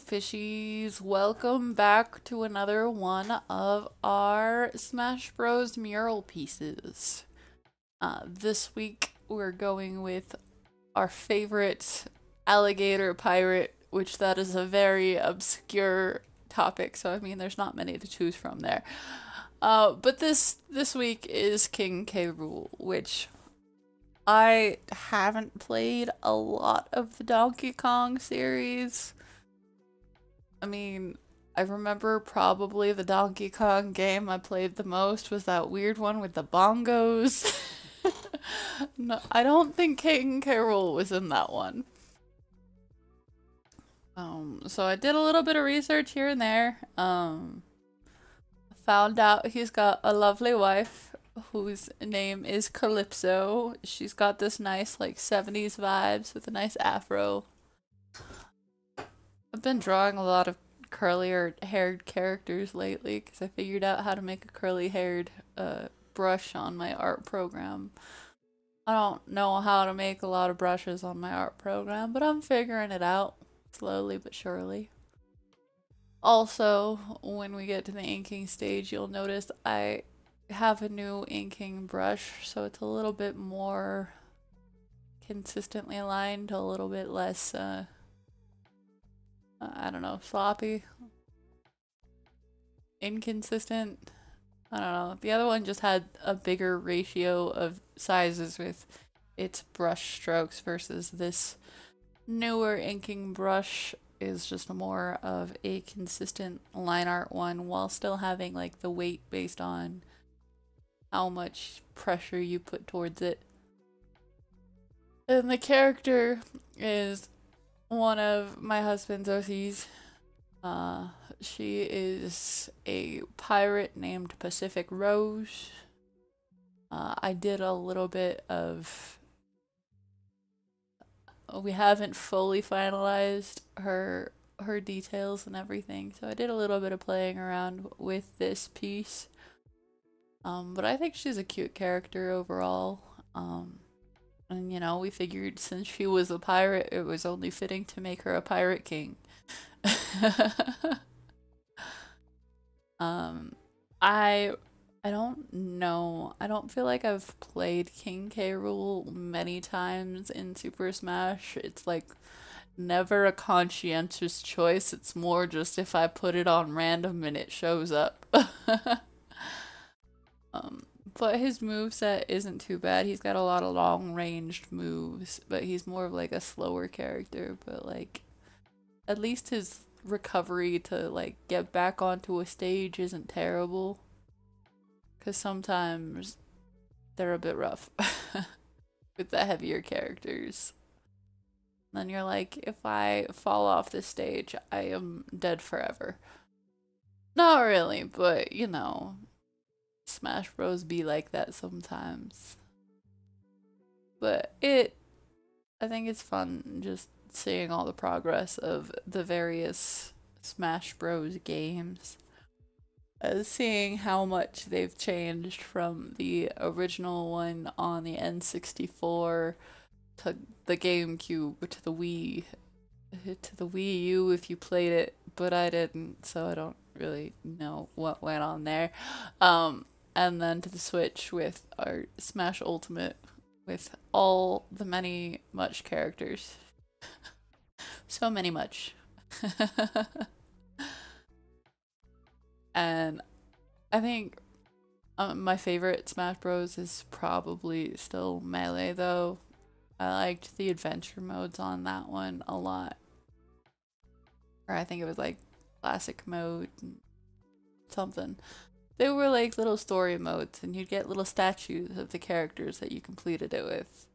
fishies, welcome back to another one of our Smash Bros. Mural pieces. This week we're going with our favorite alligator pirate, which that is a very obscure topic, so I mean there's not many to choose from there. But this week is King K. Rool, which I haven't played a lot of the Donkey Kong series. I mean, I remember probably the Donkey Kong game I played the most was that weird one with the bongos. No, I don't think King K. Rool was in that one. So I did a little bit of research here and there. Found out he's got a lovely wife whose name is Calypso. She's got this nice like 70s vibes with a nice afro. I've been drawing a lot of curlier haired characters lately because I figured out how to make a curly haired brush on my art program. I don't know how to make a lot of brushes on my art program, but I'm figuring it out slowly but surely. Also, when we get to the inking stage, you'll notice I have a new inking brush, so it's a little bit more consistently aligned, a little bit less, I don't know, sloppy, inconsistent. I don't know. The other one just had a bigger ratio of sizes with its brush strokes versus this newer inking brush is just more of a consistent line art one while still having like the weight based on how much pressure you put towards it. And the character is one of my husband's OCs. She is a pirate named Pacific Rose. I did a little bit of... We haven't fully finalized her details and everything, so I did a little bit of playing around with this piece. But I think she's a cute character overall. And you know, we figured since she was a pirate, it was only fitting to make her a pirate king. I don't know. I don't feel like I've played King K. Rool many times in Super Smash. It's like never a conscientious choice. It's more just if I put it on random and it shows up. But his moveset isn't too bad. He's got a lot of long-ranged moves, but he's more of like a slower character. But like, at least his recovery to like get back onto a stage isn't terrible. Because sometimes they're a bit rough with the heavier characters. Then you're like, if I fall off this stage, I am dead forever. Not really, but you know, Smash Bros be like that sometimes. But I think it's fun just seeing all the progress of the various Smash Bros games. Seeing how much they've changed from the original one on the N64 to the GameCube to the Wii U if you played it, but I didn't, so I don't really know what went on there. And then to the Switch with our Smash Ultimate with all the many much characters. So many much. And I think my favorite Smash Bros is probably still Melee though. I liked the adventure modes on that one a lot. Or I think it was like classic mode and something. They were like little story modes and you'd get little statues of the characters that you completed it with.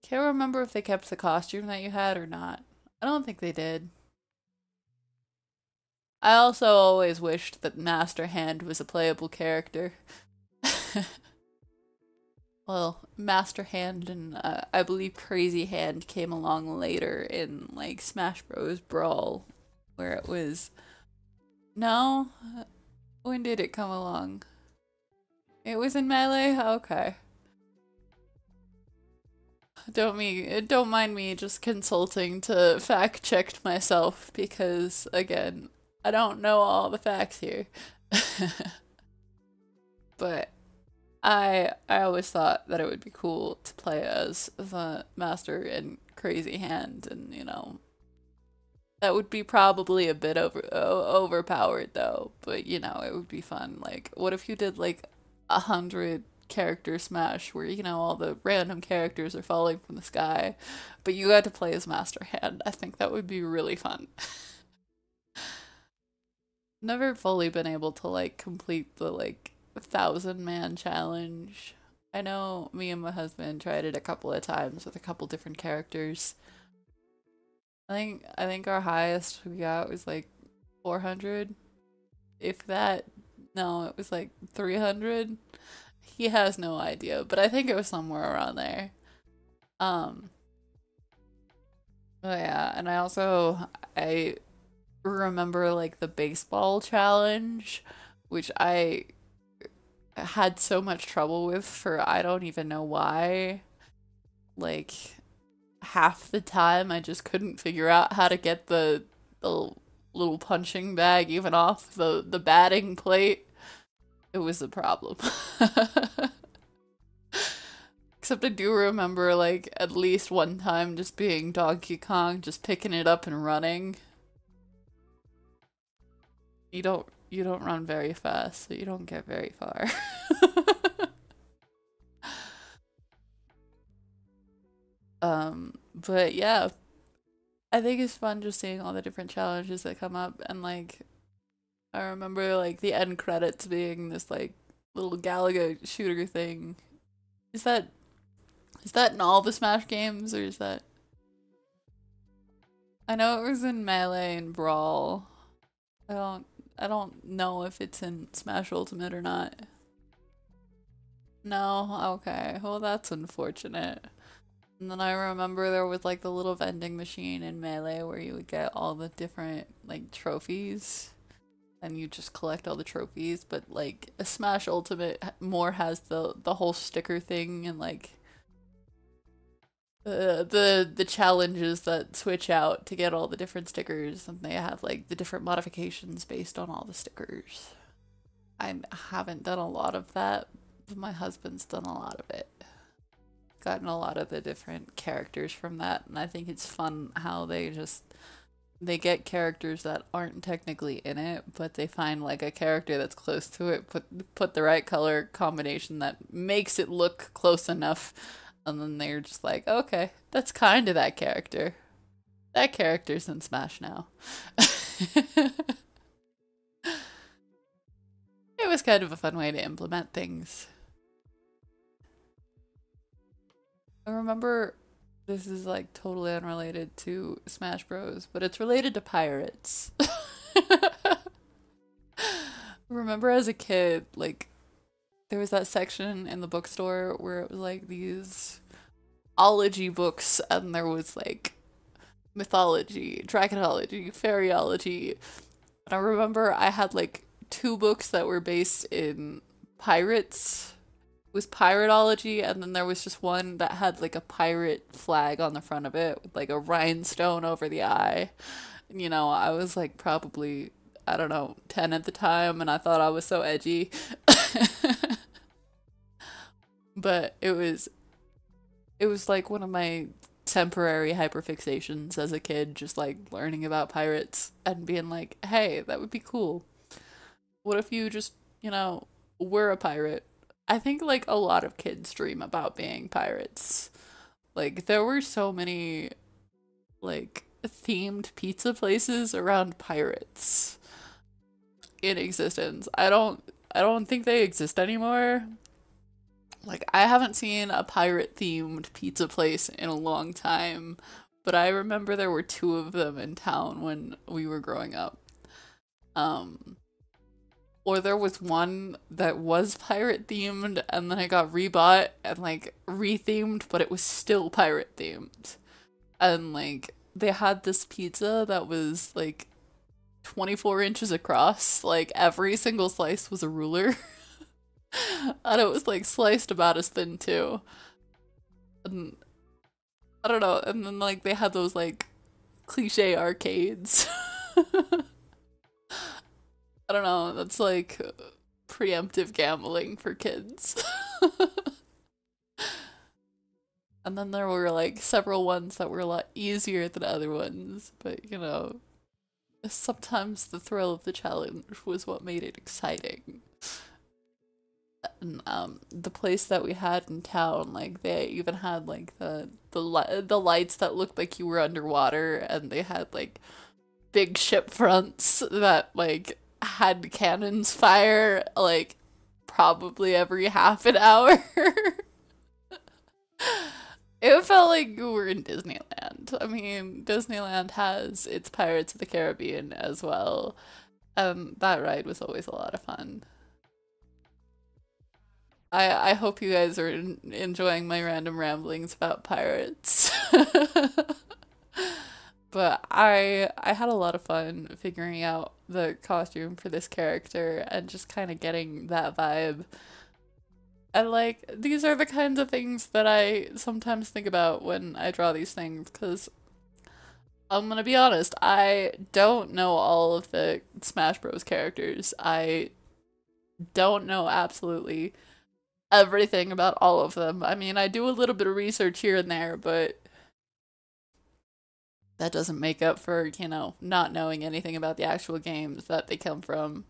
Can't remember if they kept the costume that you had or not. I don't think they did. I also always wished that Master Hand was a playable character. Well, Master Hand and I believe Crazy Hand came along later in like Smash Bros. Brawl, where it was... No? When did it come along? It was in Melee? Okay. Don't mind me just consulting to fact check myself because again, I don't know all the facts here. But I always thought that it would be cool to play as the master in Crazy Hand, and that would be probably a bit overpowered though, but it would be fun. Like, what if you did like 100 character smash where all the random characters are falling from the sky, but you got to play as Master Hand? I think that would be really fun. Never fully been able to like complete the like 1,000-man challenge. I know me and my husband tried it a couple of times with a couple different characters. I think our highest we got was like 400, if that. No, it was like 300. He has no idea, but I think it was somewhere around there. Um, oh yeah, and I remember like the baseball challenge, which I had so much trouble with for I don't even know why. Like half the time I just couldn't figure out how to get the little punching bag even off the batting plate. It was a problem. Except I do remember like at least one time just being Donkey Kong, just picking it up and running. You don't run very fast, so you don't get very far. But yeah, I think it's fun just seeing all the different challenges that come up, and like I remember like the end credits being this like little Galaga shooter thing. Is that is that in all the Smash games, or is that? I know it was in Melee and Brawl. I don't I don't know if it's in Smash Ultimate or not. No, okay. Well, that's unfortunate. And then I remember there was like the little vending machine in Melee where you would get all the different like trophies and you just collect all the trophies, but like a Smash Ultimate more has the whole sticker thing and like the challenges that switch out to get all the different stickers, and they have like the different modifications based on all the stickers. I haven't done a lot of that, but my husband's done a lot of it. Gotten a lot of the different characters from that, and I think it's fun how they get characters that aren't technically in it, but they find like a character that's close to it, put the right color combination that makes it look close enough, and then they're just like, okay, that's kind of that character. That character's in Smash now. It was kind of a fun way to implement things. I remember this is like totally unrelated to Smash Bros, but it's related to pirates. Remember as a kid, like there was that section in the bookstore where it was like these ology books, and there was like mythology, dragonology, fairyology. And I remember I had like two books that were based in pirates. It was piratology, and then there was just one that had like a pirate flag on the front of it with like a rhinestone over the eye. And, I was like probably, I don't know, 10 at the time, and I thought I was so edgy. But it was like one of my temporary hyperfixations as a kid, just like learning about pirates and being like, hey, that would be cool. What if you just, were a pirate? I think like a lot of kids dream about being pirates. Like there were so many like themed pizza places around pirates in existence. I don't think they exist anymore. Like I haven't seen a pirate themed pizza place in a long time, but I remember there were two of them in town when we were growing up. Um or there was one that was pirate themed and then it got rebought and like rethemed, but it was still pirate themed. And like they had this pizza that was like 24 inches across, like every single slice was a ruler. And it was like sliced about as thin too. And I don't know. And then like they had those like cliche arcades. I don't know. That's like preemptive gambling for kids. And then there were like several ones that were a lot easier than other ones, but you know, sometimes the thrill of the challenge was what made it exciting. And the place that we had in town, like they even had like the lights that looked like you were underwater, and they had like big ship fronts that like had cannons fire like probably every half an hour. It felt like we were in Disneyland. I mean, Disneyland has its Pirates of the Caribbean as well. That ride was always a lot of fun. I hope you guys are enjoying my random ramblings about pirates. But I had a lot of fun figuring out the costume for this character and just kind of getting that vibe. And like these are the kinds of things that I sometimes think about when I draw these things because I'm gonna be honest, I don't know all of the Smash Bros characters. I don't know absolutely everything about all of them. I mean, I do a little bit of research here and there, but that doesn't make up for, you know, not knowing anything about the actual games that they come from.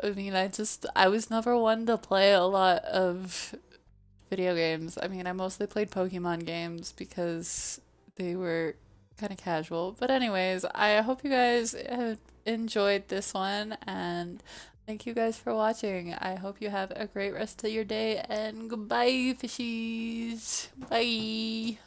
I mean, I was never one to play a lot of video games. I mean, I mostly played Pokemon games because they were kind of casual. But anyways, I hope you guys have enjoyed this one and thank you guys for watching. I hope you have a great rest of your day and goodbye, fishies. Bye.